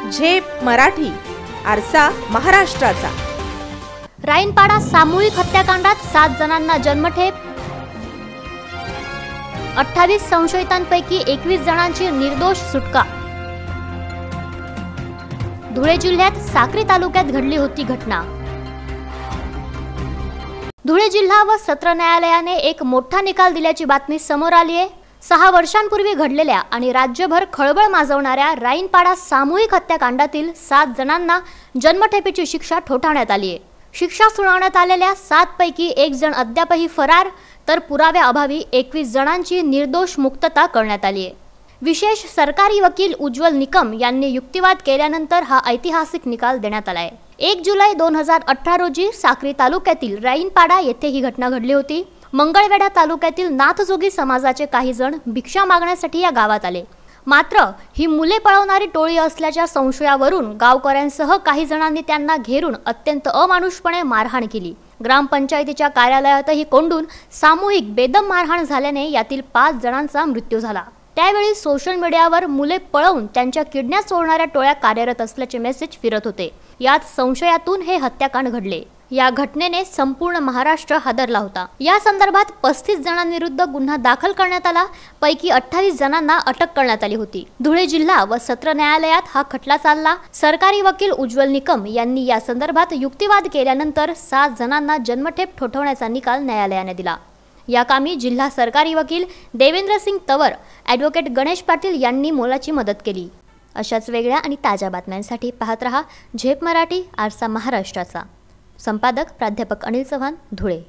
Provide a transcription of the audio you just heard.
झेप मराठी, आरसा महाराष्ट्राचा। राईनपाडा सामूहिक हत्याकांडात 7 जणांना जन्मठेप, 28 संशयितांपैकी 21 जणांची निर्दोष सुटका। धुळे जिल्ह्यात साक्री तालुक्यात घडली होती घटना। धुळे जिल्हा व सत्र न्यायालयाने एक मोठा निकाल दिल्याची बातमी समोर आली आहे। 6 वर्षांपूर्वी घडलेल्या आणि राज्यभर खळबळ माजवणाऱ्या राईनपाडा सामूहिक हत्याकांडातील 7 जणांना जन्मठेपेची शिक्षा ठोठावण्यात आली आहे। शिक्षा सुनावण्यात आलेल्या 7 पैकी 1 जण अद्यापही फरार, तर पुराव्याअभावी 21 जणांची निर्दोष मुक्तता करण्यात आली आहे। विशेष सरकारी वकील उज्ज्वल निकम यांनी युक्तिवाद केल्यानंतर हा ऐतिहासिक निकाल देण्यात आला आहे। 1 जुलै 2018 रोजी साक्री तालुक्यातील राईनपाडा येथे ही घटना घडली होती। मंगळवेढा तालुक्यातील नाथजोगी समाजाचे काही जण भिक्षा मागण्यासाठी या गावात आले, मात्र ही मुले पळवणारी टोळी असल्याच्या संशयावरून गावकऱ्यांसह काही जणांनी त्यांना घेरून अत्यंत अमानुषपणे मारहाण केली। ग्रामपंचायतीच्या कार्यालयातही कोंडून सामूहिक बेदम मारहाण झाल्याने यातील 5 जणांचा मृत्यू झाला। त्यावेळी सोशल मीडियावर मुले पळवून त्यांच्या किडनॅप चोरणाऱ्या टोळ्या कार्यरत असल्याचे मेसेज फिरत होते। यात संशयातून हे हत्याकांड घडले। या घटनेने संपूर्ण महाराष्ट्र हादरला होता। या संदर्भात 35 जणांविरुद्ध गुन्हा दाखल करण्यात आला, पैकी 28 जणांना अटक करण्यात आली होती। धुळे जिल्हा व सत्र न्यायालयात हा खटला चालला। सरकारी वकील उज्ज्वल निकम यांनी या संदर्भात युक्तिवाद केल्यानंतर 7 जणांना जन्मठेप ठोठावण्याचा निकाल न्यायालयाने दिला। या कामी जिल्हा सरकारी वकील देवेंद्र सिंग तवर, ॲडव्होकेट गणेश पाटील यांनी मोलाची मदत केली। अशाच वेगळ्या आणि ताज्या बातम्यांसाठी पाहत रहा झेप मराठी, आरसा महाराष्ट्राचा। संपादक प्राध्यापक अनिल चव्हाण, धुळे।